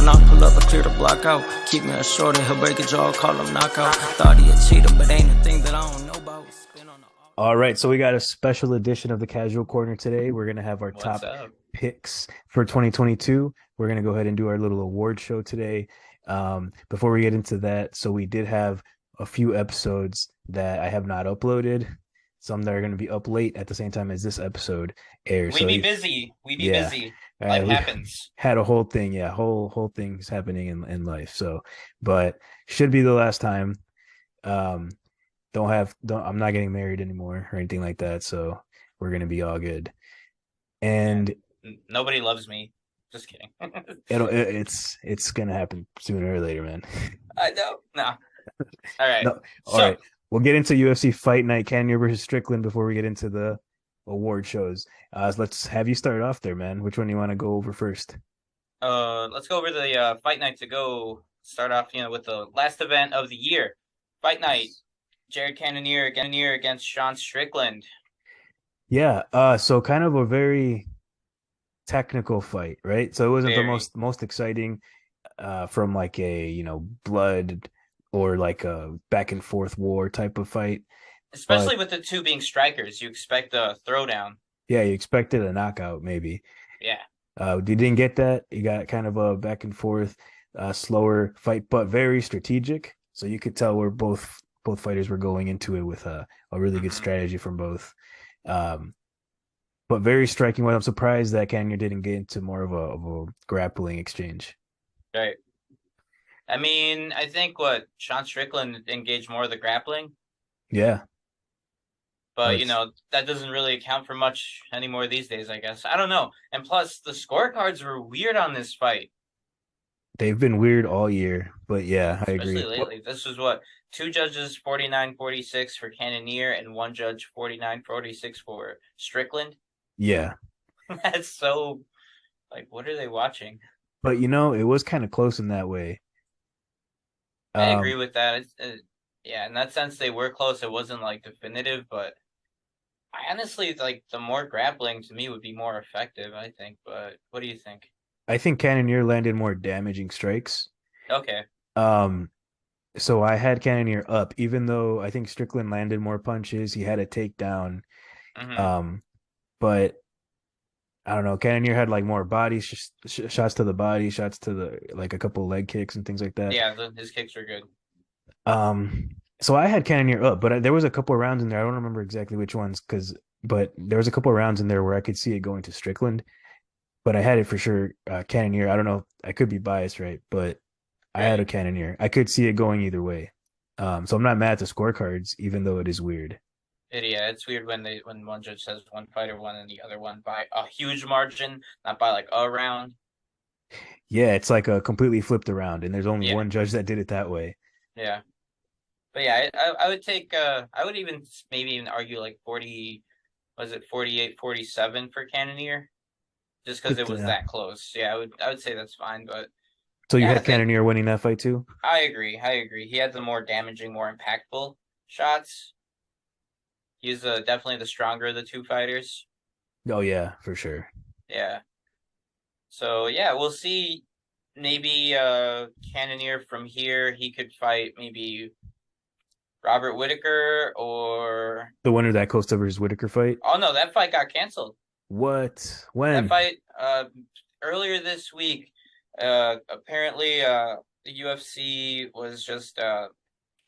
when I pull up, I clear the block out. Keep me a shorty, he'll break a jaw, call him knockout. Thought he a cheater, but ain't a thing that I don't know about. Spin on the All right, so we got a special edition of the Casual Corner today. We're going to have our What's top up? picks for 2022. We're going to go ahead and do our little award show today. Before we get into that, so we did have a few episodes that I have not uploaded, some that are going to be up late at the same time as this episode airs. We So be busy. We be yeah, busy. Life we happens. had a whole thing, yeah, whole things happening in life. So, but should be the last time. Um, don't I'm not getting married anymore or anything like that, so we're gonna be all good. And Nobody loves me. Just kidding. it's gonna happen sooner or later, man. I know. No. All right. No, all right. We'll get into UFC Fight Night, Cannonier versus Strickland before we get into the award shows. So let's have you start off there, man. Which one do you want to go over first? Let's go over the fight night to go start off, with the last event of the year. Fight night. Jared Cannonier against Sean Strickland. Yeah, so kind of a very technical fight, right? So it wasn't the most exciting from like a, blood or like a back and forth war type of fight. Especially with the two being strikers, you expect a throwdown. Yeah, you expected a knockout maybe. Yeah. You didn't get that. You got kind of a back and forth, slower fight, but very strategic. So you could tell where both fighters were going into it with a really good strategy from both. But very striking. Well, I'm surprised that Cannonier didn't get into more of a grappling exchange. Right. I mean, I think Sean Strickland engaged more of the grappling. Yeah. But, that doesn't really account for much anymore these days, I guess. I don't know. And plus, the scorecards were weird on this fight. They've been weird all year, but yeah, I agree. Especially lately. This was two judges 49-46 for Cannonier and one judge 49-46 for Strickland. Yeah. That's so, what are they watching? But, it was kind of close in that way. I agree with that. Yeah, in that sense, they were close. It wasn't, definitive, but I honestly, the more grappling to me would be more effective, I think. But what do you think? I think Cannonier landed more damaging strikes. Okay. So I had Cannonier up, even though I think Strickland landed more punches. He had a takedown. Mm-hmm. But I don't know. Cannonier had more body shots to the body, shots to the a couple leg kicks and things like that. Yeah, his kicks were good. So I had Cannonier up, but there was a couple of rounds in there. I don't remember exactly which ones, but there was a couple of rounds in there where I could see it going to Strickland. But I had it for sure, Cannonier. I don't know. I could be biased, right? But I had a Cannonier. I could see it going either way. So I'm not mad at the scorecards, even though it is weird. Yeah, it's weird when one judge says one fighter won and the other one by a huge margin, not by a round. Yeah, it's like a completely flipped around, and there's only one judge that did it that way. Yeah, but yeah, I would take I would maybe even argue 40, was it 48-47 for Cannonier, just because it was that close. Yeah, I would say that's fine, but. So you had Cannonier winning that fight too? I agree. He had the more damaging, more impactful shots. He's definitely the stronger of the two fighters. Oh yeah, for sure. Yeah. So yeah, we'll see. Maybe Cannonier from here, he could fight maybe Robert Whitaker or the winner of that Costa versus Whitaker fight. Oh no, that fight got canceled. What? When? That fight earlier this week. Apparently the UFC was just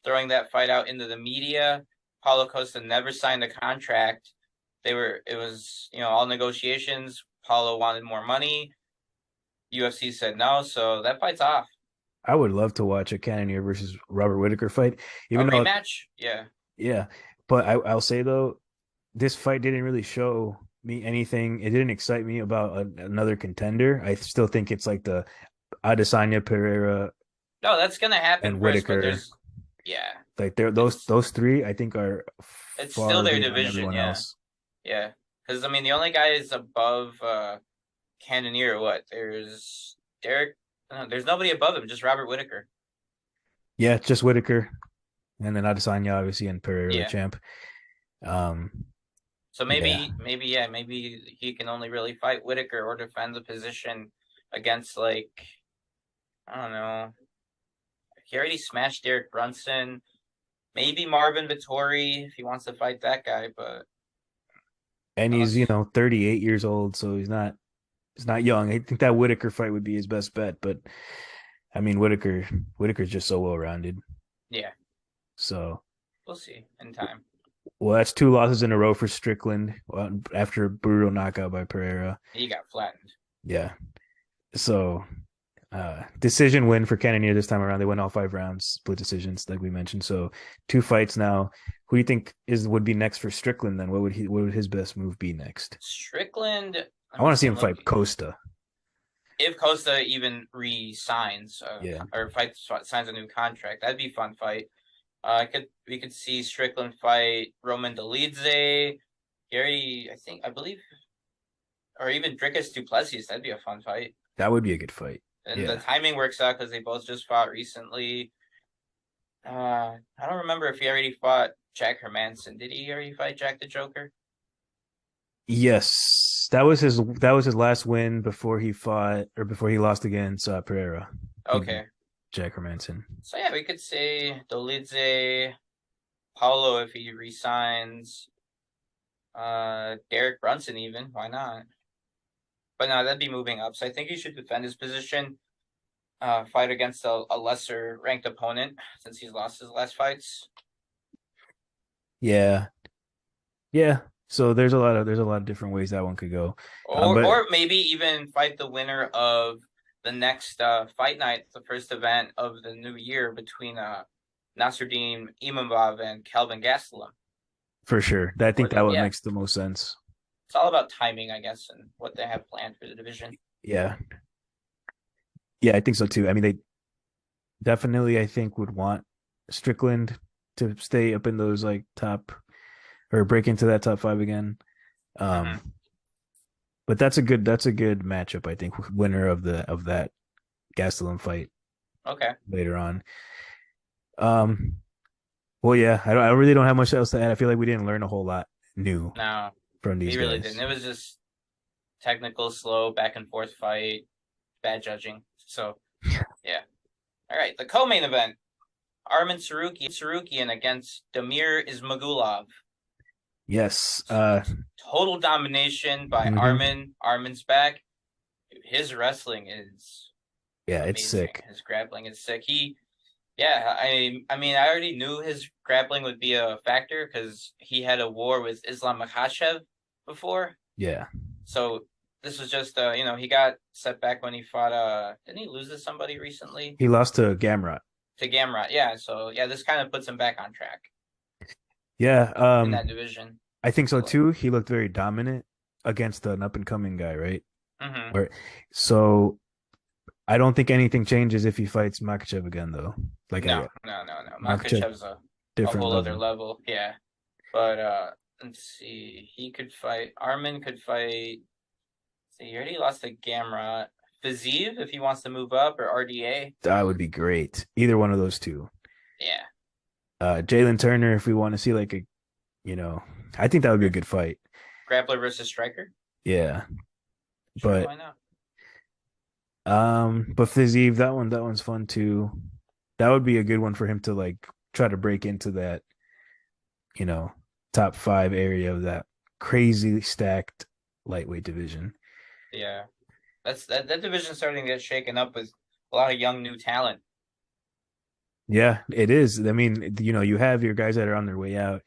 throwing that fight out into the media. Paulo Costa never signed a contract. It was all negotiations. Paulo wanted more money. UFC said no, so that fight's off. I would love to watch a Cannonier versus Robert Whitaker fight. Even a rematch? Yeah. Yeah. But I'll say though, this fight didn't really show me anything. It didn't excite me about another contender. I still think it's like the Adesanya, Pereira. No, that's gonna happen. And Whitaker. Yeah. Those three, I think are. It's still their division. Yeah. Else. Yeah. Because the only guy is above Cannonier. There's Derek. There's nobody above him. Just Robert Whitaker. Yeah, just Whitaker, and then Adesanya, obviously, and Pereira, the champ. So maybe he can only really fight Whitaker or defend the position against I don't know. He already smashed Derek Brunson. Maybe Marvin Vettori if he wants to fight that guy, but And he's, unless 38 years old, so he's not young. I think that Whitaker fight would be his best bet, but I mean Whitaker's just so well rounded. yeah, So we'll see in time. well, that's 2 losses in a row for Strickland after a brutal knockout by Pereira. He got flattened. Yeah. So decision win for Cannonier this time around. They went all 5 rounds, split decisions, like we mentioned. So 2 fights now. Who do you think would be next for Strickland then? What would his best move be next? Strickland. I want to see him fight Costa. If Costa even re-signs, Yeah. or signs a new contract, that'd be a fun fight. We could see Strickland fight Roman Dolidze, Gary, I believe, or even Dricus Duplessis. That'd be a fun fight. That would be a good fight. And Yeah. the timing works out because they both just fought recently. I don't remember if he already fought Jack Hermanson. Did he already fight Jack the Joker? Yes, that was his last win before he lost against Pereira. Okay. Jack Hermanson. So yeah, we could say Dolidze, Paulo if he resigns, Derek Brunson even. Why not? But no, that'd be moving up. So I think he should defend his position, fight against a lesser ranked opponent since he's lost his last fights. Yeah. Yeah. So there's a lot of different ways that one could go. Or maybe even fight the winner of the next fight night, the first event of the new year between Nasruddin Imavov and Kelvin Gastelum. For sure. I think that one makes the most sense. It's all about timing, I guess, and what they have planned for the division. Yeah. Yeah, I think so too. I mean, they definitely, I think, would want Strickland to stay up in those like top or break into that top 5 again. But that's a good matchup, I think. Winner of that Gastelum fight. Okay. Later on. Well, yeah, I really don't have much else to add. I feel like we didn't learn a whole lot new. No, from these we really guys. didn't. It was just technical, slow, back and forth fight, bad judging. So, yeah. All right, the co-main event: Arman Sarukian against Damir Ismagulov. Yes. Total domination by Arman. Arman's back. His wrestling is amazing. It's sick. His grappling is sick. I mean, I already knew his grappling would be a factor because he had a war with Islam Makhachev before. Yeah. So this was just, he got set back when he fought. Didn't he lose to somebody recently? He lost to Gamrot. Yeah. So yeah, this kind of puts him back on track. Yeah. In that division. I think so too. He looked very dominant against an up and coming guy, right? Mm-hmm. So I don't think anything changes if he fights Makhachev again, though. No. Makhachev's a whole other level. Yeah. But let's see. Arman could fight. He already lost to Gamrot. Fiziev if he wants to move up, or RDA. That would be great. Either one of those two. Yeah. Jalen Turner if we want to see like a, I think that would be a good fight. Grappler versus striker. Yeah. Sure, but why not? But Fiziev, that one's fun too. That would be a good one for him to like try to break into that, top 5 area of that crazy stacked lightweight division. Yeah, that division starting to get shaken up with a lot of young new talent. Yeah, it is. I mean, you have your guys that are on their way out.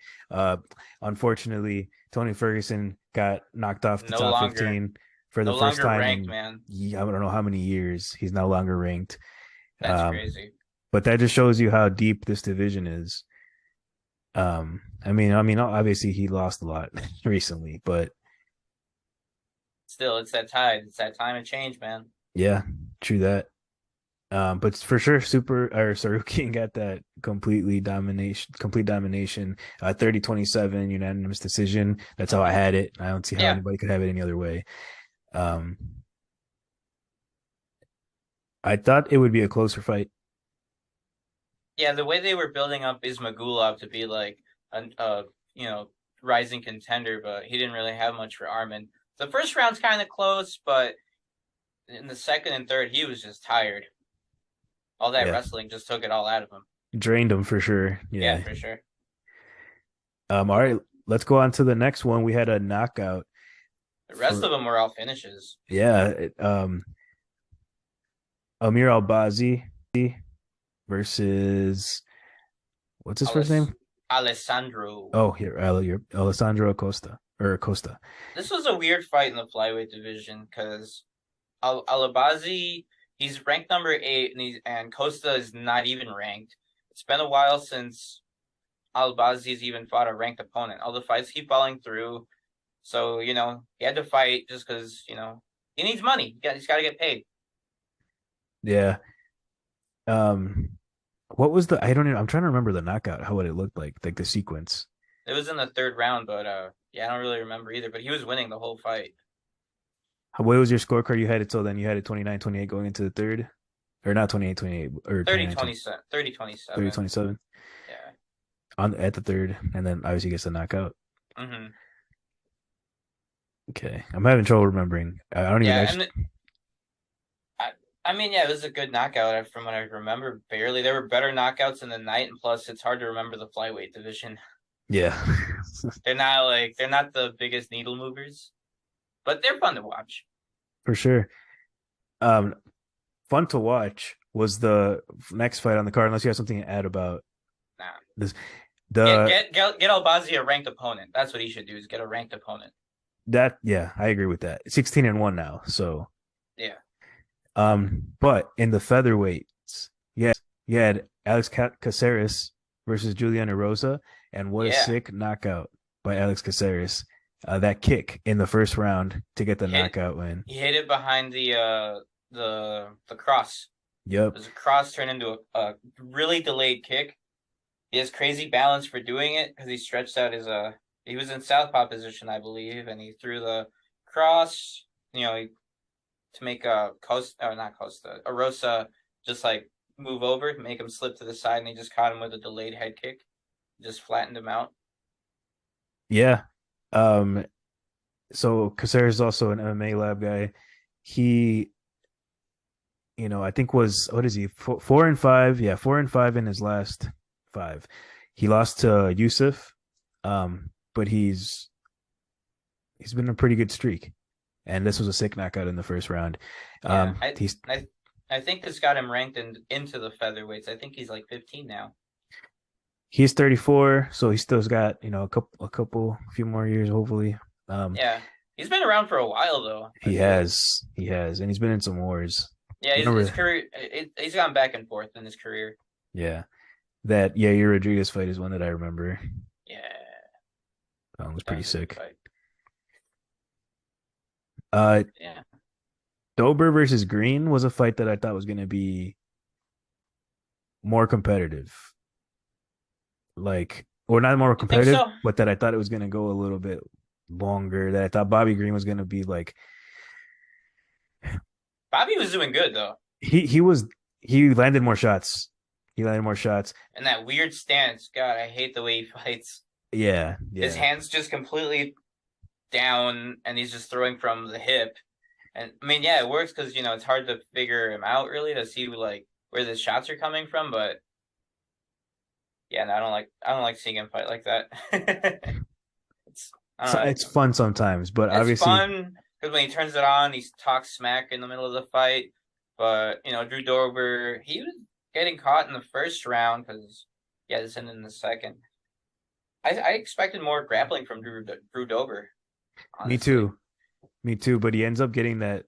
Unfortunately, Tony Ferguson got knocked off the top 15 for the first time ranked, man. I don't know how many years. He's no longer ranked. That's crazy. But that just shows you how deep this division is. I mean, obviously he lost a lot recently, but still, it's that tide. It's that time of change, man. Yeah, true that. But for sure, Sarukian got that complete domination, 30-27 unanimous decision. That's how I had it. I don't see how anybody could have it any other way. I thought it would be a closer fight. Yeah, the way they were building up Ismagulov to be like a rising contender, but he didn't really have much for Arman. The first round's kind of close, but in the second and third, he was just tired. All that Yeah. wrestling just took it all out of him. Drained him for sure. Yeah, Yeah. for sure. All right, let's go on to the next one. We had a knockout The rest for of them were all finishes. Amir Albazi versus what's his first name? Alessandro. Oh, here, Alessandro Acosta or Acosta. This was a weird fight in the flyweight division because Alabazi, he's ranked number 8, and Costa is not even ranked. It's been a while since Alabazi's even fought a ranked opponent. All the fights keep falling through, so he had to fight just because he needs money. He's got to get paid. Yeah. What was the? I don't even. I'm trying to remember the knockout. How would it look like the sequence? It was in the 3rd round, but I don't really remember either. But he was winning the whole fight. What was your scorecard? You had it till then. You had it 29-28 going into the third, or not 28-28 or 30-27. 30-27. 30-27. Yeah. At the third, and then obviously gets the knockout. Mm-hmm. Okay, I'm having trouble remembering. I don't even. Actually... it was a good knockout from what I remember. Barely, there were better knockouts in the night, and plus, it's hard to remember the flyweight division. Yeah, they're not the biggest needle movers, but they're fun to watch. For sure. Fun to watch was the next fight on the card. Unless you have something to add about this. Get Albazi a ranked opponent. That's what he should do. Is get a ranked opponent. I agree with that. 16-1 now. So yeah. But in the featherweights, you had Alex Caceres versus Juliana Rosa, and what a sick knockout by Alex Caceres. That kick in the first round to get the knockout win. He hit it behind the cross. Yep. It was a cross turned into a really delayed kick. He has crazy balance for doing it because he stretched out his he was in southpaw position, I believe, and he threw the cross, to make Rosa just like move over, make him slip to the side, and he just caught him with a delayed head kick. Just flattened him out. Yeah. So Caceres is also an MMA lab guy. He, I think what is he? 4-5. Yeah, 4-5 in his last 5. He lost to Yusuf, but he's been a pretty good streak, and this was a sick knockout in the first round. I think this got him ranked into the featherweights. I think he's like 15 now. He's 34, so he still's got a few more years, hopefully. He's been around for a while though. He has, and he's been in some wars. Yeah, his career, he's gone back and forth in his career. Yeah, that Yair Rodriguez fight is one that I remember. Yeah, it was pretty sick. Yeah, Dober versus Green was a fight that I thought was going to be more competitive. Or not more competitive, but that I thought it was going to go a little bit longer. That I thought Bobby Green was going to be like. Bobby was doing good though. He landed more shots. And that weird stance, God, I hate the way he fights. Yeah. His hands just completely down, and he's just throwing from the hip. And it works because it's hard to figure him out really to see where the shots are coming from, but. Yeah, no, I don't like seeing him fight like that. It's fun sometimes, but it's obviously fun because when he turns it on, he talks smack in the middle of the fight. But Drew Dober, he was getting caught in the first round because he had this in the second. I expected more grappling from Drew Dober. Honestly. Me too. But he ends up getting that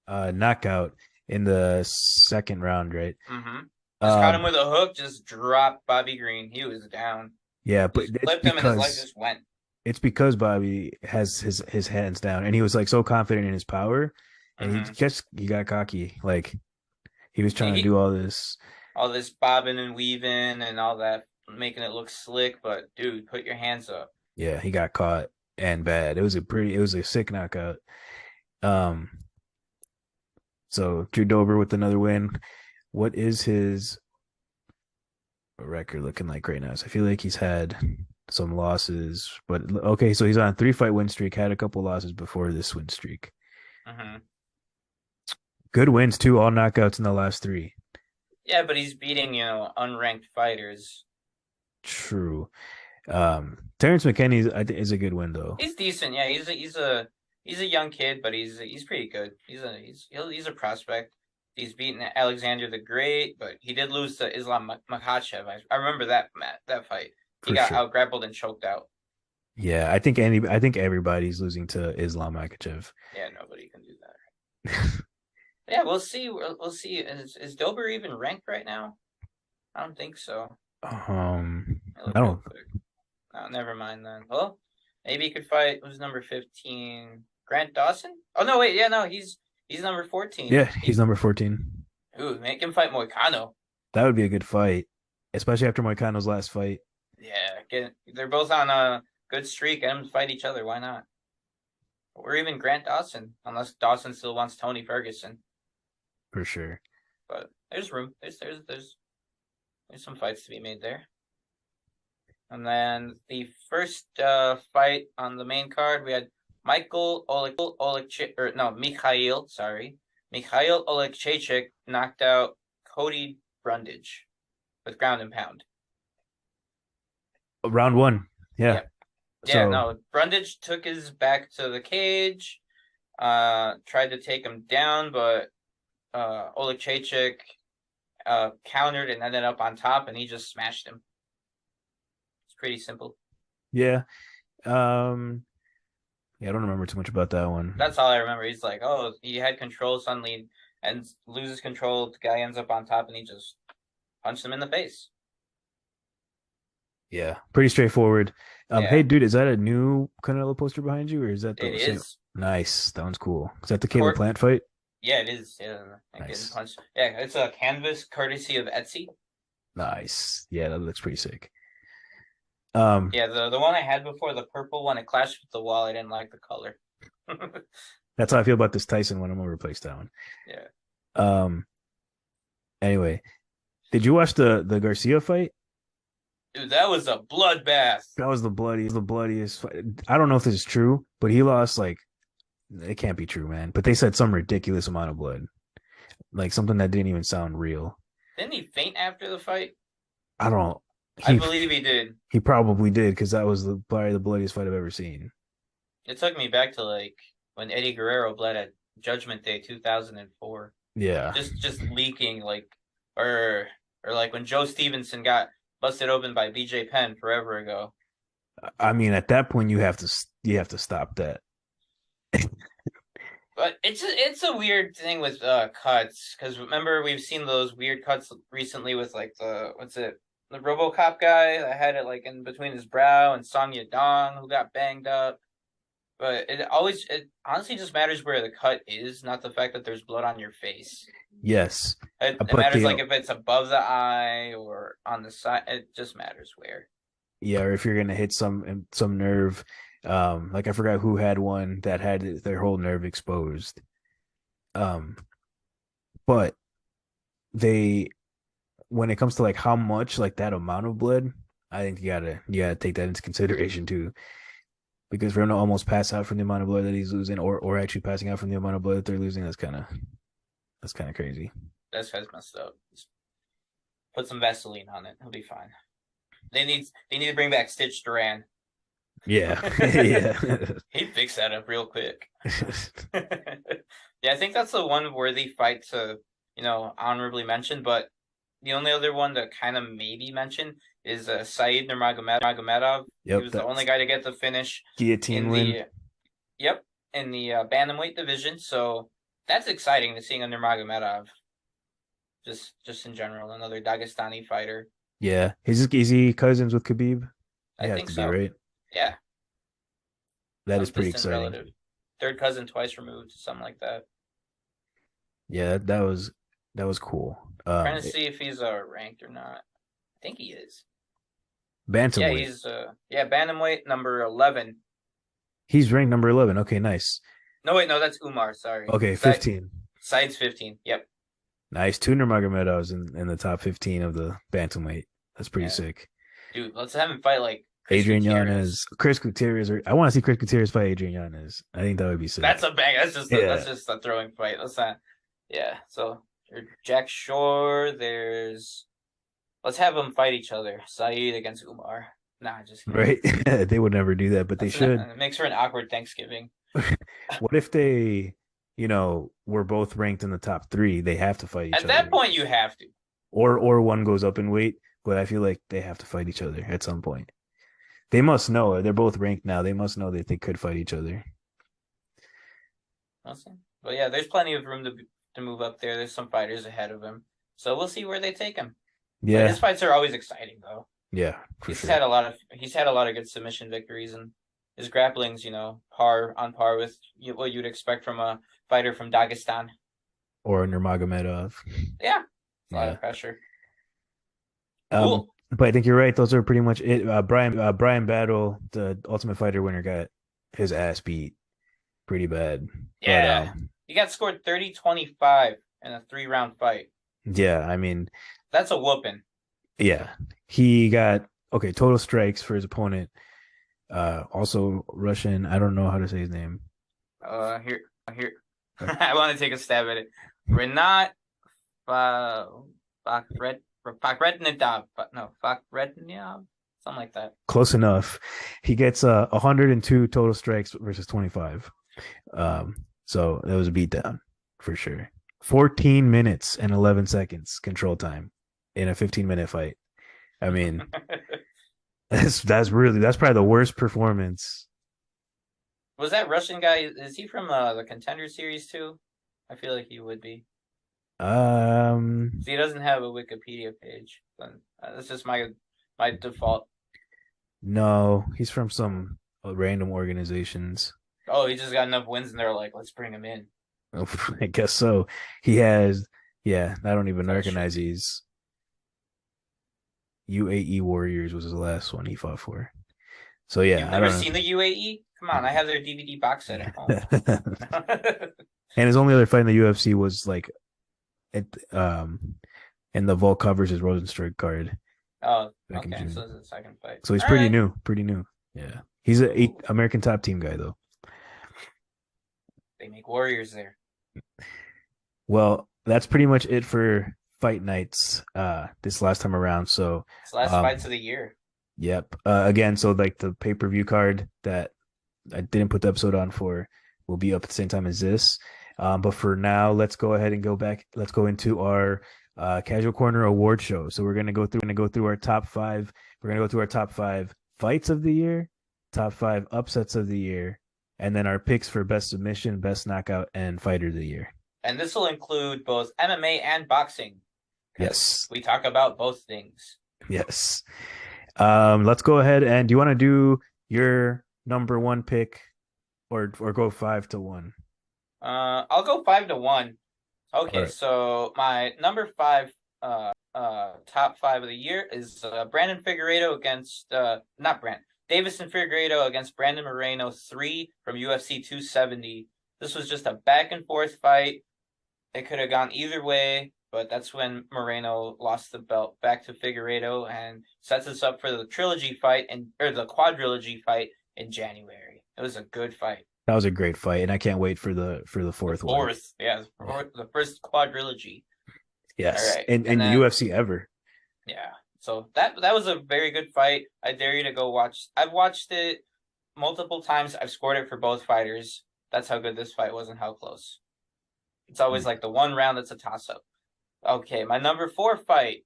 knockout in the second round, right? Mm-hmm. Just caught him with a hook, just dropped Bobby Green. He was down. Yeah, but just flipped him and his leg just went. It's because Bobby has his hands down, and he was so confident in his power, and he got cocky. He was trying to do all this bobbing and weaving and all that, making it look slick. But dude, put your hands up. Yeah, he got caught and bad. It was a sick knockout. So Drew Dober with another win. What is his record looking like right now? So I feel like he's had some losses, but okay, so he's on a 3-fight win streak, had a couple losses before this win streak. Mm-hmm. Good wins too, all knockouts in the last 3. Yeah, but he's beating, unranked fighters. True. Terrence McKinney is a good win though. He's decent. Yeah, he's a young kid, but he's pretty good. He's a prospect. He's beaten Alexander the Great, but he did lose to Islam Makhachev. I remember that fight. He For got sure. out grappled and choked out. Yeah, I think everybody's losing to Islam Makhachev. Yeah, nobody can do that. Yeah, we'll see. We'll see. Is Dober even ranked right now? I don't think so. I Look real don't. quick. No, never mind then. Well, maybe he could fight. Who's number 15? Grant Dawson? Oh no, wait. Yeah, no, he's number 14. Yeah, he's number 14. Ooh, make him fight Moicano. That would be a good fight, especially after Moicano's last fight. Yeah, they're both on a good streak. Get them to fight each other. Why not? Or even Grant Dawson, unless Dawson still wants Tony Ferguson. For sure. But there's room. There's some fights to be made there. And then the first fight on the main card, we had Mikhail Oleksiejczuk knocked out Cody Brundage with ground and pound. Round one. Yeah. Brundage took his back to the cage, tried to take him down, but Oleksiejczuk countered and ended up on top, and he just smashed him. It's pretty simple. Yeah. Yeah, I don't remember too much about that one. That's all I remember. He's like, oh, he had control suddenly and loses control. The guy ends up on top, and he just punched him in the face. Yeah, pretty straightforward. Yeah. Hey, dude, is that a new Canelo poster behind you, or is that the It same? is. Nice. That one's cool. Is that the Caleb Plant fight? Yeah, it is. Yeah, Nice. Punched. Yeah, it's a canvas courtesy of Etsy. Nice. Yeah, that looks pretty sick. Yeah, the one I had before, the purple one, it clashed with the wall. I didn't like the color. That's how I feel about this Tyson one. I'm gonna replace that one. Yeah. Anyway, did you watch the Garcia fight? Dude, that was a bloodbath. That was the bloodiest fight. I don't know if this is true, but he lost like it can't be true, man. But they said some ridiculous amount of blood, like something that didn't even sound real. Didn't he faint after the fight? I don't. I believe he did. He probably did because that was probably the bloodiest fight I've ever seen. It took me back to like when Eddie Guerrero bled at Judgment Day 2004. Yeah. Just leaking like or like when Joe Stevenson got busted open by BJ Penn forever ago. I mean, at that point, you have to stop that. But it's a weird thing with cuts because remember we've seen those weird cuts recently with like the RoboCop guy that had it like in between his brow and Song Yadong who got banged up. But it honestly just matters where the cut is, not the fact that there's blood on your face. Yes. It matters like if it's above the eye or on the side. It just matters where. Yeah, or if you're gonna hit some nerve. Like I forgot who had one that had their whole nerve exposed. But when it comes to like how much, like that amount of blood, I think you gotta take that into consideration too. Because for him to almost pass out from the amount of blood that he's losing, or actually passing out from the amount of blood that they're losing, that's kind of crazy. That's messed up. Just put some Vaseline on it; he'll be fine. They need to bring back Stitch Duran. Yeah, yeah. He'd fix that up real quick. Yeah, I think that's the one worthy fight to honorably mention. But the only other one to kind of maybe mention is Said Nurmagomedov. Yep, He was the only guy to get the finish guillotine win. In the bantamweight division. So that's exciting to seeing a Nurmagomedov. Just in general, another Dagestani fighter. Yeah, is he cousins with Khabib? I think so. Right? Yeah, that is pretty exciting. Relative. Third cousin twice removed, something like that. Yeah, that was cool. Trying to see if he's ranked or not. I think he is. Bantamweight. Yeah, he's bantamweight number 11. He's ranked number 11. Okay, nice. No, wait, no, that's Umar. Sorry. Okay, 15. Side's 15. Yep. Nice. 2 Nurmagomedovs in the top 15 of the bantamweight. That's pretty sick. Dude, let's have him fight like Adrian Yanez, Chris Gutierrez. I want to see Chris Gutierrez fight Adrian Yanez. I think that would be sick. That's a bang. That's just a throwing fight. Let's not. Yeah. So Jack Shore. Let's have them fight each other. Saeed against Umar. Nah, just kidding. Right? They would never do that, but they should. It makes for an awkward Thanksgiving. What if they, were both ranked in the top 3? They have to fight each At other. that point, you have to. Or one goes up in weight, but I feel like they have to fight each other at some point. They must know. They're both ranked now. They must know that they could fight each other. Awesome. But yeah, there's plenty of room to move up there. There's some fighters ahead of him, so we'll see where they take him. Yeah, but his fights are always exciting, though. Yeah, he's had a lot of good submission victories, and his grappling's on par with what you'd expect from a fighter from Dagestan or Nurmagomedov. Yeah, a lot of pressure. Cool. But I think you're right. Those are pretty much it. Brian Battle, the Ultimate Fighter winner, got his ass beat pretty bad. Yeah, but, he got scored 30-25 in a 3-round fight. Yeah, I mean, that's a whooping. Yeah, he got total strikes for his opponent. Also Russian. I don't know how to say his name. Here. I want to take a stab at it. Renat Fakhretnedov, something like that. Close enough. He gets 102 total strikes versus 25. So that was a beatdown for sure. 14 minutes and 11 seconds control time in a 15-minute fight. I mean, that's probably the worst performance. Was that Russian guy? Is he from the Contender series too? I feel like he would be. He doesn't have a Wikipedia page. That's just my default. No, he's from some random organizations. Oh, he just got enough wins, and they're like, let's bring him in. I guess so. He has, I don't even recognize these. UAE Warriors was his last one he fought for. So yeah, You've never seen the UAE? Come on, I have their DVD box set at home. And his only other fight in the UFC was like, in the Vault covers his Rosenstruck card. Oh, okay. So it's the second fight. So he's pretty new. Yeah, he's an American top team guy though. They make warriors there. Well, that's pretty much it for fight nights this last time around. So it's last fights of the year. Yep. Again, so like the pay-per-view card that I didn't put the episode on for will be up at the same time as this. But for now, let's go ahead and go back. Let's go into our Casual Corner award show. So we're gonna go through our top 5. We're gonna go through our top 5 fights of the year, top 5 upsets of the year, and then our picks for best submission, best knockout, and fighter of the year. And this will include both MMA and boxing. Yes. We talk about both things. Yes. Let's go ahead and do you want to do your number 1 pick or go 5-1? I'll go 5-1. Okay, right. So my number 5 top 5 of the year is Brandon Figueiredo against Davison Figueiredo against Brandon Moreno 3 from UFC 270. This was just a back and forth fight. It could have gone either way, but that's when Moreno lost the belt back to Figueiredo and sets us up for the trilogy fight or the quadrilogy fight in January. It was a good fight. That was a great fight, and I can't wait for the fourth one. The first quadrilogy. Yes, right. and then, UFC ever. Yeah, so that was a very good fight. I dare you to go watch. I've watched it multiple times. I've scored it for both fighters. That's how good this fight was and how close. It's always like the one round that's a toss-up. Okay, my number 4 fight,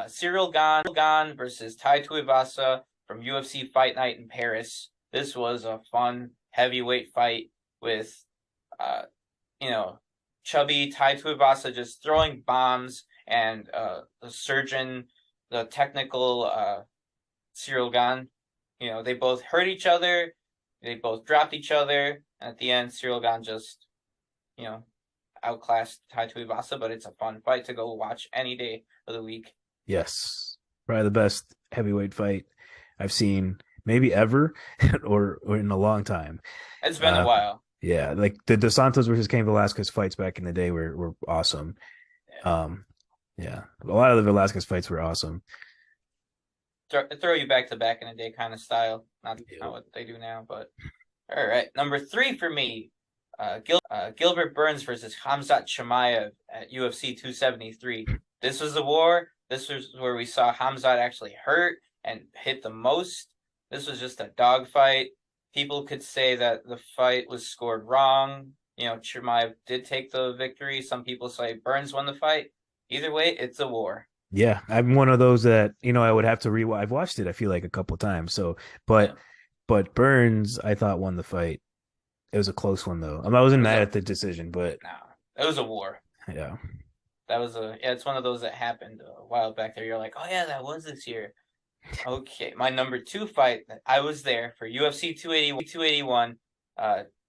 Cyril Gane versus Tai Tuivasa from UFC Fight Night in Paris. This was a fun heavyweight fight with, chubby Tai Tuivasa just throwing bombs and the surgeon, the technical Cyril Gane. They both hurt each other. They both dropped each other. At the end, Cyril Gane just, outclassed Tai Tuivasa, but it's a fun fight to go watch any day of the week. Yes. Probably the best heavyweight fight I've seen maybe ever or in a long time. It's been a while. Yeah, like the Dos Santos versus Cain Velasquez fights back in the day were awesome. Yeah. A lot of the Velasquez fights were awesome. Throw you back in the day kind of style. Not what they do now, but all right. Number 3 for me. Gilbert Burns versus Khamzat Chimaev at UFC 273. This was the war. This was where we saw Khamzat actually hurt and hit the most. This was just a dogfight. People could say that the fight was scored wrong. Chimaev did take the victory. Some people say Burns won the fight. Either way, it's a war. Yeah, I'm one of those that, I would have to rewatch. I've watched it, I feel like, a couple times. So, but Burns, I thought, won the fight. It was a close one, though. I wasn't mad at the decision, but no, it was a war. Yeah, it's one of those that happened a while back there. You're like, oh yeah, that was this year. Okay, my number 2 fight, I was there for UFC 281,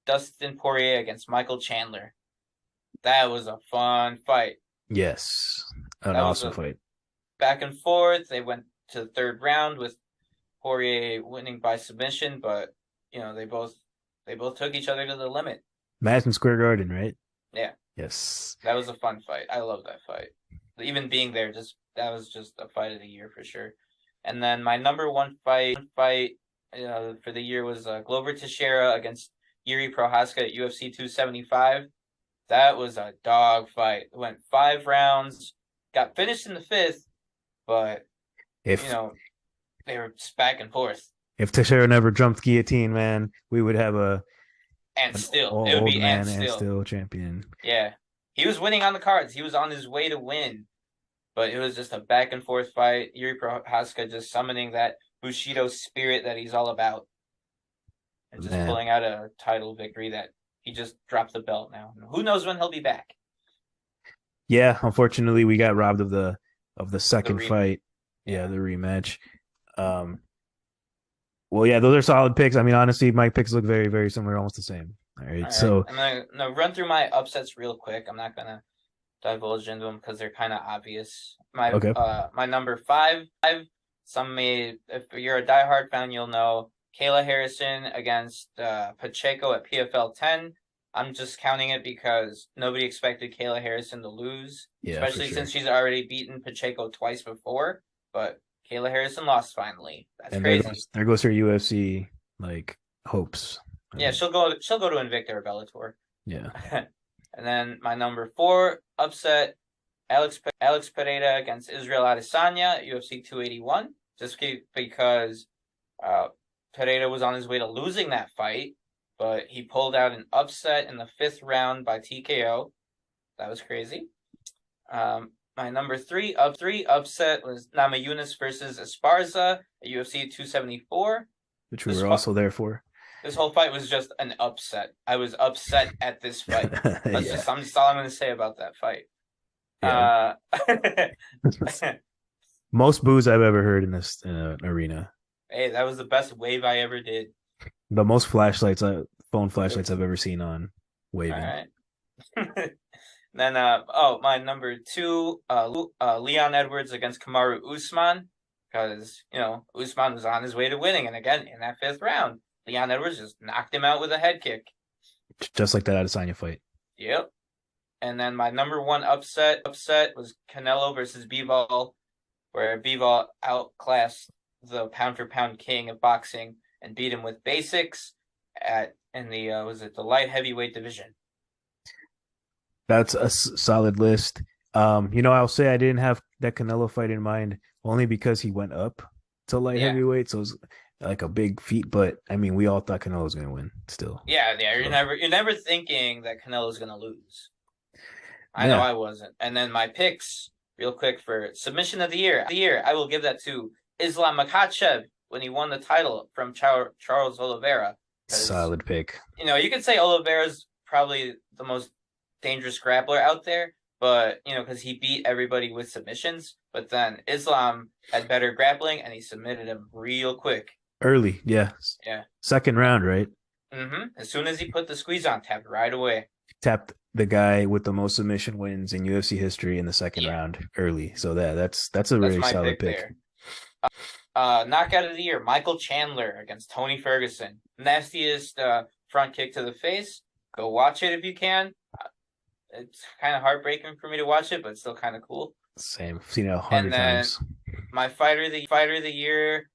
Dustin Poirier against Michael Chandler. That was a fun fight. Yes, an awesome fight. Back and forth. They went to the 3rd round with Poirier winning by submission, but they both took each other to the limit. Madison Square Garden, right? Yeah. Yes. That was a fun fight. I love that fight. Even being there, that was just a fight of the year for sure. And then my number 1 fight for the year was Glover Teixeira against Yuri Prohaska at UFC 275. That was a dog fight. It went 5 rounds, got finished in the 5th, but they were back and forth. If Teixeira never jumped guillotine, man, we would have it would be and still champion. Yeah, he was winning on the cards. He was on his way to win, but it was just a back and forth fight. Yuri Prohaska just summoning that Bushido spirit that he's all about, and just pulling out a title victory that he just dropped the belt now. Who knows when he'll be back? Yeah, unfortunately, we got robbed of the second fight. Yeah, the rematch. Well, yeah, those are solid picks. I mean, honestly, my picks look very, very similar, almost the same. All right. So I'm gonna run through my upsets real quick. I'm not gonna divulge into them because they're kind of obvious. My number 5. If you're a diehard fan, you'll know Kayla Harrison against Pacheco at PFL 10. I'm just counting it because nobody expected Kayla Harrison to lose, especially since she's already beaten Pacheco twice before. But Kayla Harrison lost finally. That's crazy. There goes her UFC hopes. Yeah, she'll go to Invicta or Bellator. Yeah. And then my number 4 upset, Alex Pereira against Israel Adesanya at UFC 281. Just because Pereira was on his way to losing that fight, but he pulled out an upset in the 5th round by TKO. That was crazy. My number 3 upset was Namajunas versus Esparza at UFC 274. Which we were also there for. This whole fight was just an upset. I was upset at this fight. That's all I'm going to say about that fight. Yeah. Most boos I've ever heard in this arena. Hey, that was the best wave I ever did. The most phone flashlights I've ever seen on waving. All right. Then, my number 2, Leon Edwards against Kamaru Usman, because Usman was on his way to winning, and again in that 5th round, Leon Edwards just knocked him out with a head kick, just like that Adesanya fight. Yep. And then my number 1 upset was Canelo versus Bivol, where Bivol outclassed the pound-for-pound king of boxing and beat him with basics in the light heavyweight division. That's a solid list. I'll say I didn't have that Canelo fight in mind only because he went up to light heavyweight, so it was like a big feat. But I mean, we all thought Canelo was going to win. Still, you're never thinking that Canelo's going to lose. I know I wasn't. And then my picks, real quick, for submission of the year, I will give that to Islam Makhachev when he won the title from Charles Oliveira. Solid pick. You could say Oliveira's probably the most dangerous grappler out there, but because he beat everybody with submissions. But then Islam had better grappling, and he submitted him real quick. Early, yeah. 2nd round, right? Mm-hmm. As soon as he put the squeeze on, tapped right away. Tapped the guy with the most submission wins in UFC history in the 2nd round early. So that's a really solid pick. Knockout of the year, Michael Chandler against Tony Ferguson. Nastiest front kick to the face. Go watch it if you can. It's kind of heartbreaking for me to watch it, but it's still kind of cool. Same. I've seen it 100 times. My fighter of the year,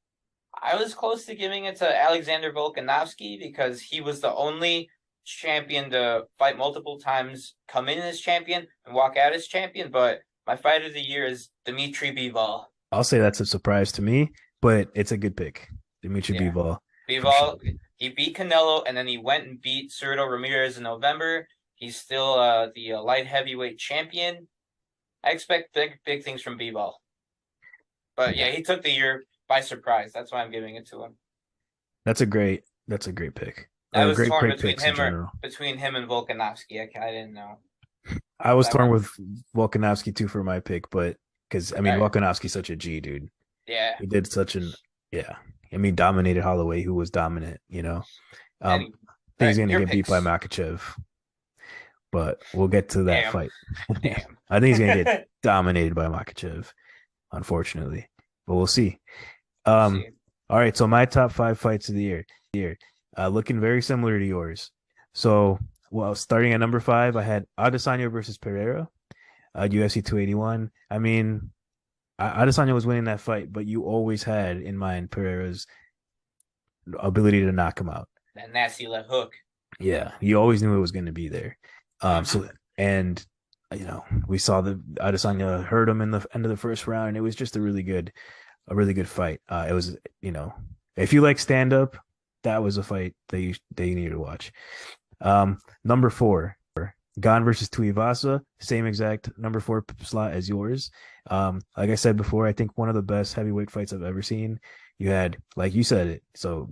I was close to giving it to Alexander Volkanovski because he was the only champion to fight multiple times, come in as champion, and walk out as champion. But my fight of the year is Dmitry Bivol. I'll say that's a surprise to me, but it's a good pick. Dimitri Yeah. Bivol. Bivol, he beat Canelo, and then he went and beat Cerrito Ramirez in November. He's still the light heavyweight champion. I expect big things from Bivol. But yeah, he took the year by surprise. That's why I'm giving it to him. That's a great pick. I was great torn picks in general. between him and Volkanovski. I didn't know. I was torn with Volkanovski too for my pick, but because I mean Volkanovski's such a G dude. Yeah. He did such an I mean dominated Holloway, who was dominant, you know. I think he's gonna get beat by Makhachev. But we'll get to that fight. Damn. I think he's gonna get dominated by Makhachev, unfortunately. But we'll see. All right, so my top 5 fights of the year. Looking very similar to yours. So, starting at number 5, I had Adesanya versus Pereira, UFC 281. I mean, Adesanya was winning that fight, but you always had in mind Pereira's ability to knock him out. That nasty left hook. Yeah, you always knew it was going to be there. And you know, we saw the Adesanya hurt him in the end of the first round, and it was just a really good fight. It was, you know, if you like stand up, that was a fight that you needed to watch. Number 4, Gane versus Tuivasa, same exact number 4 slot as yours. Like I said before, I think one of the best heavyweight fights I've ever seen. You had, like you said it, so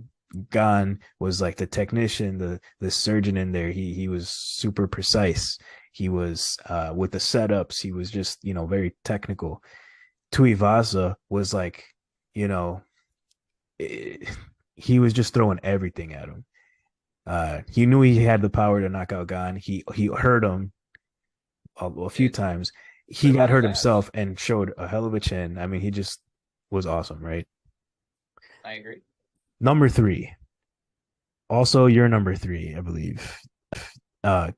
Gane was like the technician, the surgeon in there. He was super precise. He was with the setups. He was just, you know, very technical. Tuivasa was like, you know, he was just throwing everything at him. He knew he had the power to knock out Gane. He hurt him a few times. He got hurt himself and showed a hell of a chin. I mean, he just was awesome, right? I agree. Number 3. Also, your number 3, I believe.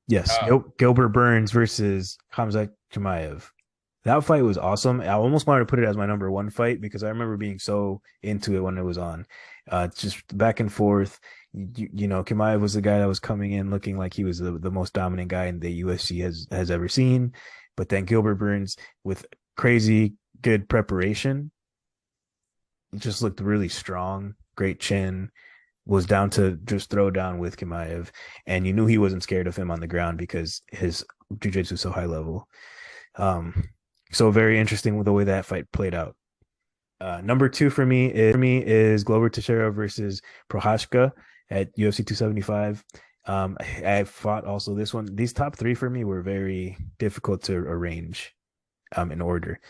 Yes, Gilbert Burns versus Khamzat Chimaev. That fight was awesome. I almost wanted to put it as my number 1 fight because I remember being so into it when it was on. Just back and forth. You know, Chimaev was the guy that was coming in looking like he was the most dominant guy in the UFC has ever seen. But then Gilbert Burns, with crazy good preparation, just looked really strong. Great chin. Was down to just throw down with Chimaev, and you knew he wasn't scared of him on the ground because his jiu-jitsu is so high level. So very interesting with the way that fight played out. Number 2 for me is Glover Teixeira versus Prochazka at UFC 275. I fought also this one. These top 3 for me were very difficult to arrange in order.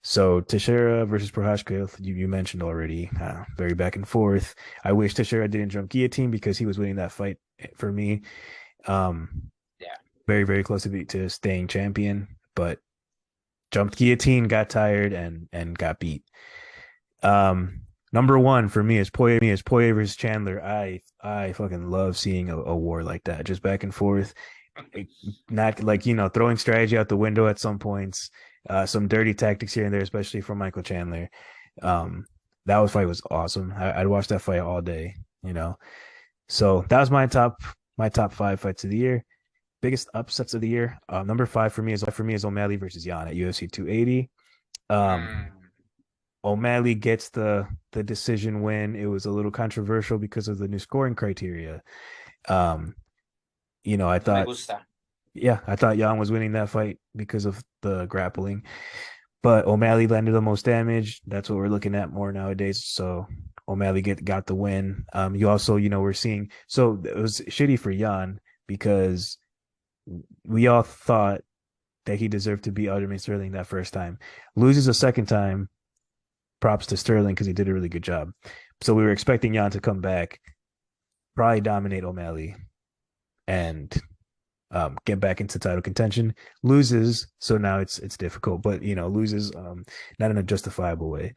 So Teixeira versus Prochazka, you mentioned already, very back and forth. I wish Teixeira didn't jump guillotine because he was winning that fight for me. Very, very close to staying champion, but jumped guillotine, got tired, and got beat. Number 1 for me is Poirier versus Chandler. I fucking love seeing a war like that, just back and forth. Not like, you know, throwing strategy out the window at some points. Some dirty tactics here and there, especially from Michael Chandler. That fight was awesome. I'd watch that fight all day, you know. So that was my top 5 fights of the year. Biggest upsets of the year. Number 5 for me is O'Malley versus Yan at UFC 280. O'Malley gets the decision win. It was a little controversial because of the new scoring criteria. You know, I thought Yan was winning that fight because of the grappling, but O'Malley landed the most damage. That's what we're looking at more nowadays. So O'Malley got the win. You also, you know, we're seeing, so it was shitty for Yan because we all thought that he deserved to beat Aljamain Sterling that first time. Loses a second time. Props to Sterling because he did a really good job. So we were expecting Yan to come back, probably dominate O'Malley, and get back into title contention. Loses, so now it's difficult, but you know, loses not in a justifiable way.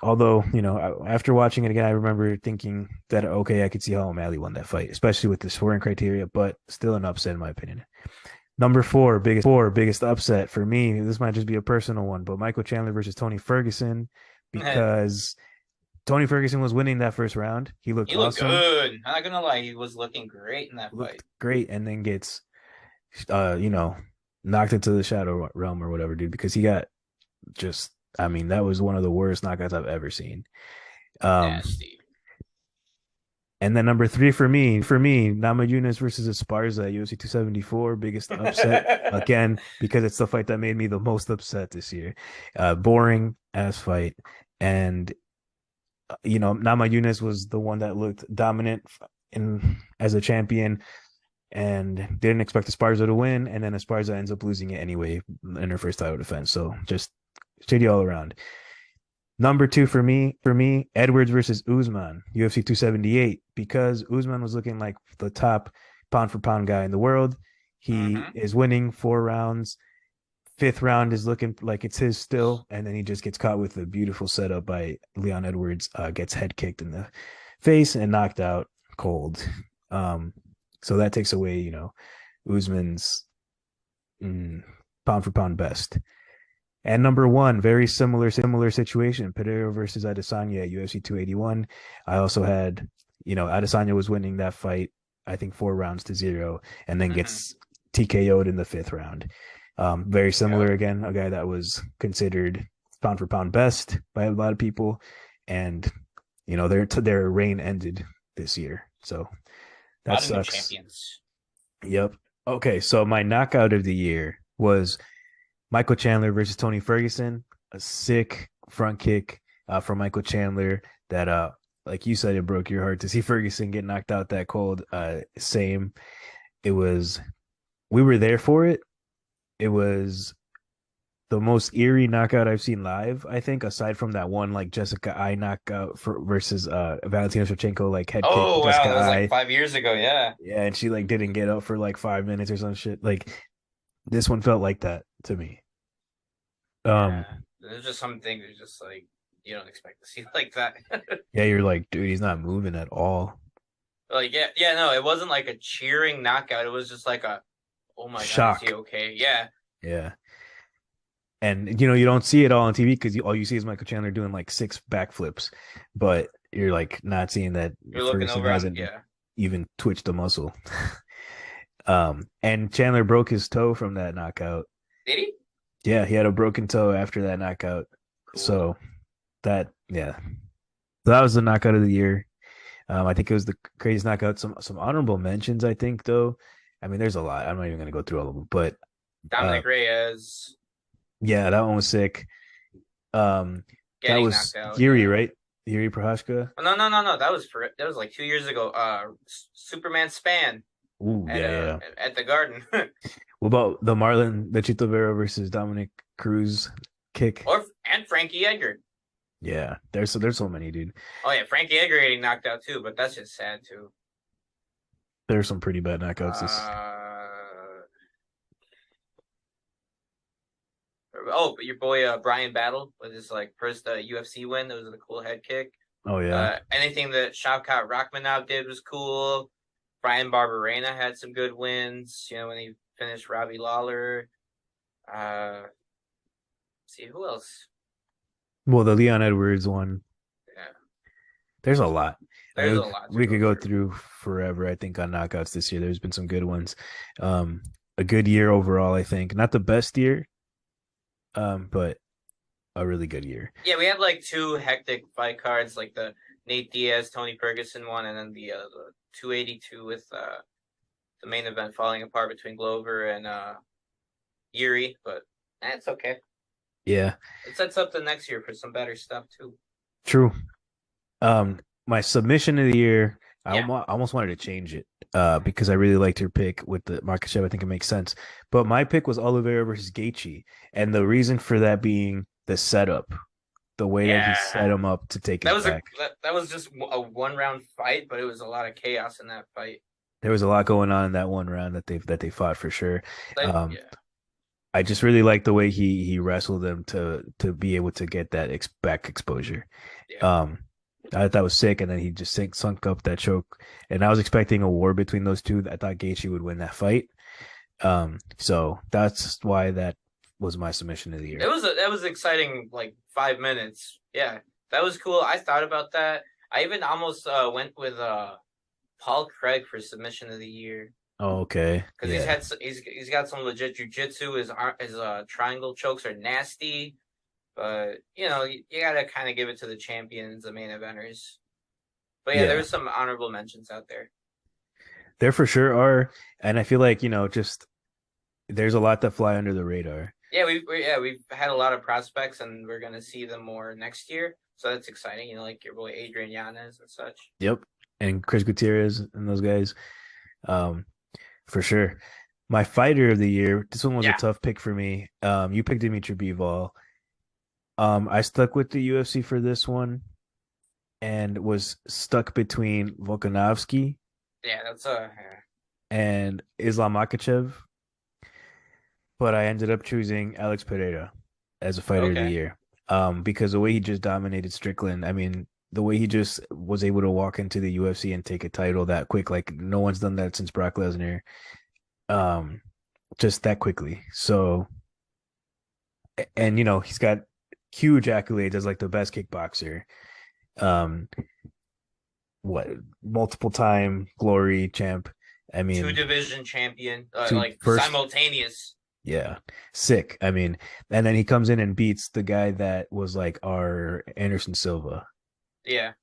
Although, you know, after watching it again, I remember thinking that okay, I could see how O'Malley won that fight, especially with the scoring criteria, but still an upset in my opinion. Number 4, biggest upset for me. This might just be a personal one, but Michael Chandler versus Tony Ferguson, because Tony Ferguson was winning that first round. He looked He looked awesome, good. I'm not gonna lie, he was looking great in that fight. looked great, and then gets, you know, knocked into the shadow realm or whatever, dude, because he got just, I mean, that was one of the worst knockouts I've ever seen. Um, Nasty. and then number three for me, Namajunas versus Esparza, UFC 274, biggest upset again because it's the fight that made me the most upset this year. Boring ass fight, and you know, Namajunas was the one that looked dominant in as a champion, and didn't expect Esparza to win, and then Esparza ends up losing it anyway in her first title defense. So just shitty all around. Number two for me, Edwards versus Usman, UFC 278, because Usman was looking like the top pound for pound guy in the world. He is winning 4 rounds. Fifth round is looking like it's his still, and then he just gets caught with a beautiful setup by Leon Edwards, gets head kicked in the face and knocked out cold. So that takes away, you know, Usman's pound for pound best. And number one, very similar situation, Pereira versus Adesanya at UFC 281. I also had, you know, Adesanya was winning that fight, I think 4 rounds to 0, and then gets TKO'd in the fifth round. Very similar again, a guy that was considered pound for pound best by a lot of people, and you know their reign ended this year, so that sucks. Champions. Yep. Okay, so my knockout of the year was Michael Chandler versus Tony Ferguson. A sick front kick from Michael Chandler that, like you said, it broke your heart to see Ferguson get knocked out that cold. Same. We were there for it. It was the most eerie knockout I've seen live, I think, aside from that one like Jessica I knockout versus Valentina Shevchenko, like head kick. Oh wow, Jessica that was I. like 5 years ago, yeah. Yeah, and she like didn't get up for like 5 minutes or some shit. Like this one felt like that to me. There's just some things that just like you don't expect to see like that. Yeah, you're like, dude, he's not moving at all. Like no, it wasn't like a cheering knockout. It was just like a, oh my Shock. God, is he okay? Yeah. Yeah. And you know, you don't see it all on TV because all you see is Michael Chandler doing like 6 backflips, but you're like not seeing that You're looking Ferguson over, hasn't even twitched a muscle. And Chandler broke his toe from that knockout. Did he? Yeah, he had a broken toe after that knockout. Cool. So that was the knockout of the year. I think it was the craziest knockout. Some honorable mentions, I think, though. I mean, there's a lot. I'm not even gonna go through all of them, but Dominic Reyes. Yeah, that one was sick. That was out, Yuri, right? Yuri Prohashka. Oh, no. That was like 2 years ago. Superman Span. Ooh, at the Garden. What about the Chito Vera versus Dominic Cruz kick? And Frankie Edgar. Yeah, there's so many, dude. Oh yeah, Frankie Edgar getting knocked out too, but that's just sad too. There's some pretty bad knockouts. But your boy Brian Battle with his like first UFC win. That was a cool head kick. Oh yeah. Anything that Shavkat Rakhmonov did was cool. Brian Barberena had some good wins. You know, when he finished Robbie Lawler. See who else? Well, the Leon Edwards one. Yeah. There's a lot. There's a lot. We could go through forever, I think, on knockouts this year. There's been some good ones. A good year overall, I think. Not the best year, but a really good year. Yeah, we had like 2 hectic fight cards, like the Nate Diaz, Tony Ferguson one, and then the 282 with the main event falling apart between Glover and Yuri, but that's okay. Yeah. It sets up the next year for some better stuff too. True. My submission of the year, I almost wanted to change it because I really liked your pick with the Makhachev. I think it makes sense. But my pick was Oliveira versus Gaethje, and the reason for that being the setup, the way that he set him up to take it back. That was just a 1-round fight, but it was a lot of chaos in that fight. There was a lot going on in that 1 round that they fought for sure. I just really liked the way he wrestled them to be able to get that back exposure. Yeah. I thought that was sick, and then he just sunk up that choke. And I was expecting a war between those two. I thought Gaethje would win that fight. So that's why that was my submission of the year. That was exciting, like 5 minutes. Yeah, That was cool. I thought about that. I even almost went with Paul Craig for submission of the year Oh, okay. because Yeah. he's got some legit jujitsu. His triangle chokes are nasty, but you gotta kind of give it to the champions, the main eventers. But yeah, there Yeah. was some honorable mentions out there. There for sure are, and I feel like, just there's a lot that fly under the radar. Yeah, we've had a lot of prospects, and we're gonna see them more next year. So that's exciting. Like your boy Adrian Yanez and such. Yep. And Chris Gutierrez and those guys. Um, for sure. My fighter of the year, this one was a Yeah, tough pick for me. You picked Dimitri Bivol. I stuck with the UFC for this one and was stuck between Volkanovski yeah, that's and Islam Makhachev, but I ended up choosing Alex Pereira as a fighter of the okay. year. Because the way he just dominated Strickland, I mean, the way he just was able to walk into the UFC and take a title that quick, like no one's done that since Brock Lesnar. Um, just that quickly. So, and he's got huge accolades as like the best kickboxer. Um, what multiple time glory champ. I Two mean, division champion, two like first, simultaneous. yeah, sick. I mean, and then he comes in and beats the guy that was like our Anderson Silva Yeah,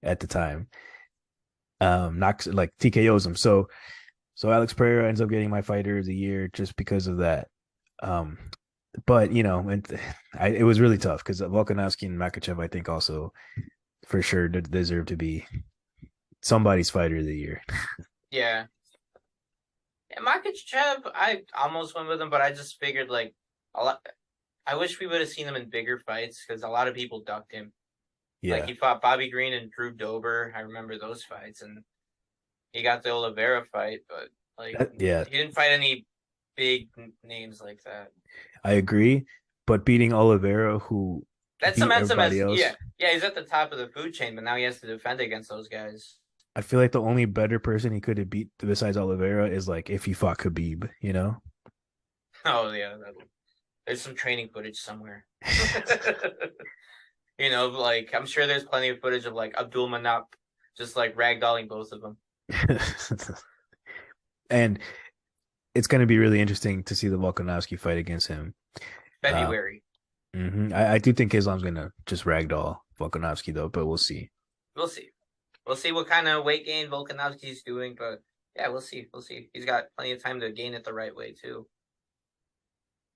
at the time. Knocks like TKOs him. So Alex Pereira ends up getting my fighter of the year just because of that. Um, but it was really tough because Volkanovski and Makachev, I think, also for sure deserve to be somebody's fighter of the year. yeah. Yeah, Makachev, I almost went with him, but I just figured like a lot. I wish we would have seen him in bigger fights because a lot of people ducked him. Like Yeah, he fought Bobby Green and Drew Dober. I remember those fights, and he got the Oliveira fight, but like yeah, he didn't fight any big names like that. I agree. But beating Oliveira, who That beat cements him everybody as else, yeah, he's at the top of the food chain, but now he has to defend against those guys. I feel like the only better person he could have beat besides Oliveira is like if he fought Khabib. Oh yeah, there's some training footage somewhere. Like I'm sure there's plenty of footage of like Abdul Manap just like ragdolling both of them. And it's going to be really interesting to see the Volkanovski fight against him. Uh, February. I do think Islam's going to just ragdoll Volkanovski though, but we'll see. We'll see. We'll see what kind of weight gain Volkanovski's doing, but yeah, we'll see. We'll see. He's got plenty of time to gain it the right way too.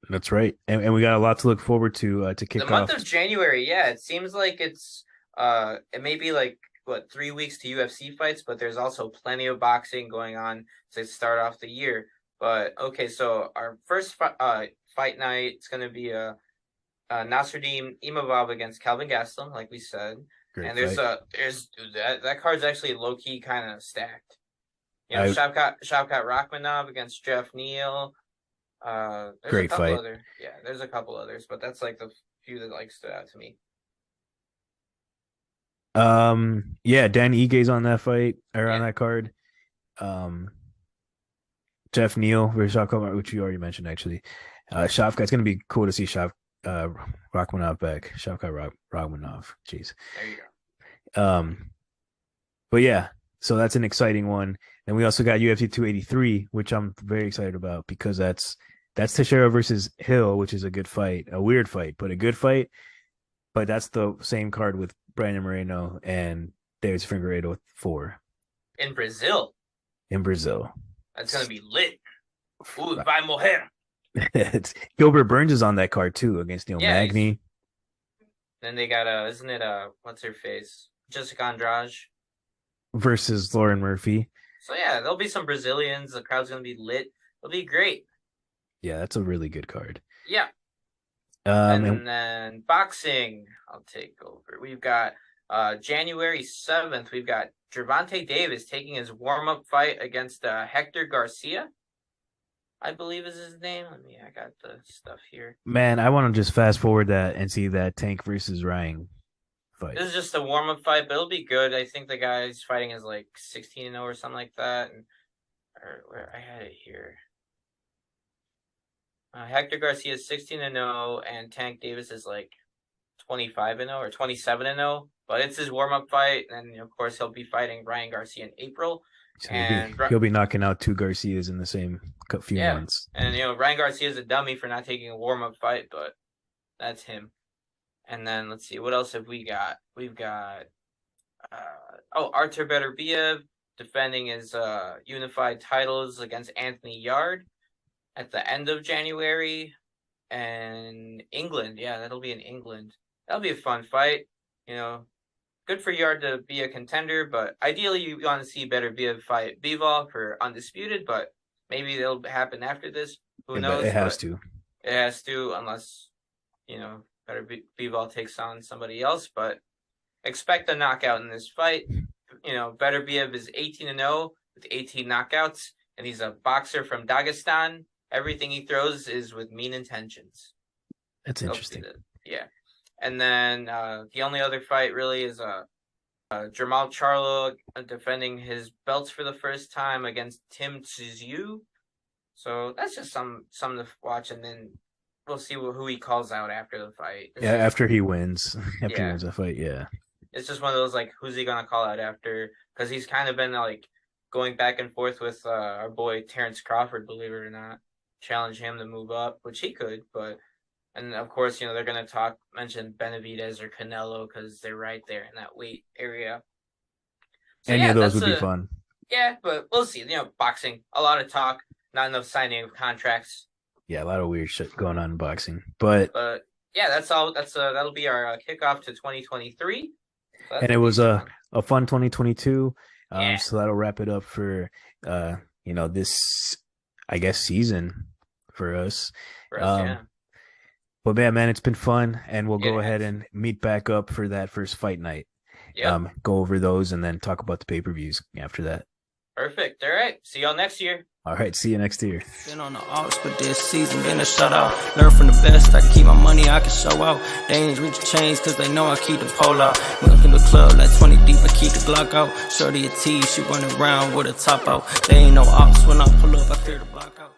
That's right, and we got a lot to look forward to The kick month off. of January, yeah, it seems like it may be like what 3 weeks to UFC fights, but there's also plenty of boxing going on to start off the year. But okay, so our first fight night it's gonna be Nasruddin Imavov against Calvin Gastelum, like we said. Great And fight. there's dude, that card's actually low key kind of stacked. I Shavkat Rachmanov against Jeff Neal. There's a Great couple fight. there's a couple others, but that's like the few that like stood out to me. Yeah, Dan Ige's on that fight or on Yeah, that card. Um, Jeff Neal versus Shavkat, which you already mentioned actually. Shavkat, it's gonna be cool to see uh Rachmanov back. Shavkat Rachmanov. Jeez. there you go. Um, but yeah, so that's an exciting one. And we also got UFC 283, which I'm very excited about because that's Teixeira versus Hill, which is a good fight, a weird fight, but a good fight. But that's the same card with Brandon Moreno and David Figueiredo 4 In Brazil, in Brazil. that's gonna be lit. Ooh, vai morrer. Gilbert Burns is on that card too against Neil Yeah, Magny then they got isn't it what's her face? Jessica Andrade. versus Lauren Murphy. So yeah, there'll be some Brazilians. The crowd's gonna be lit. It'll be great. Yeah, that's a really good card. Yeah. And And then boxing, I'll take over. We've got January 7th, we've got Gervonta Davis taking his warm-up fight against Hector Garcia, I believe is his name. I got the stuff here. man, I want to just fast forward that and see that Tank versus Ryan fight. This is just a warm-up fight, but it'll be good. I think the guy's fighting is like 16-0 or something like that. Or where I had it here. Hector Garcia is 16-0, and Tank Davis is like 25-0 or 27-0, but it's his warm-up fight, and of course he'll be fighting Ryan Garcia in April. So And he'll be knocking out 2 Garcias in the same few months. And Ryan Garcia is a dummy for not taking a warm-up fight, but that's him. And then let's see, what else have we got? We've got Artur Beterbiev defending his unified titles against Anthony Yarde at the end of January. And England, that'll be in England. That'll be a fun fight. Good for Yarde to be a contender, but ideally you want to see Beterbiev fight Bivol for undisputed, but maybe it'll happen after this. Who knows? It has to. It has to, unless, Bivol takes on somebody else, but expect a knockout in this fight. Beterbiev is 18-0 with 18 knockouts, and he's a boxer from Dagestan. Everything he throws is with mean intentions. That's interesting. Yeah. And then the only other fight really is Jermall Charlo defending his belts for the first time against Tim Tszyu. So that's just something to watch, and then we'll see who he calls out after the fight. After he wins. After he wins the fight, yeah. It's just one of those, who's he going to call out after? Because he's kind of been, going back and forth with our boy Terrence Crawford, believe it or not. Challenge him to move up, which he could, but... And, of course, they're going to mention Benavidez or Canelo because they're right there in that weight area. So, Any of those would be fun. Yeah, but we'll see. Boxing, a lot of talk, not enough signing of contracts. Yeah, a lot of weird shit going on in boxing. But yeah, that's all. That'll be our kickoff to 2023. So and it was a fun 2022. So that'll wrap it up for, this, I guess, season for us. But man, it's been fun, and we'll go ahead and meet back up for that first fight night. Yep. Go over those and then talk about the pay-per-views after that. Perfect. All right. See y'all next year. All right. See you next year. Been on the ops, but this season been a shutout. Learn from the best. I can keep my money, I can show out. They ain't reach the chains cause they know I keep the pole out. Look in the club like 20 deep, I keep the Glock out. Shorty a T, she running around with a top out. They ain't no ops when I pull up, I clear the block out.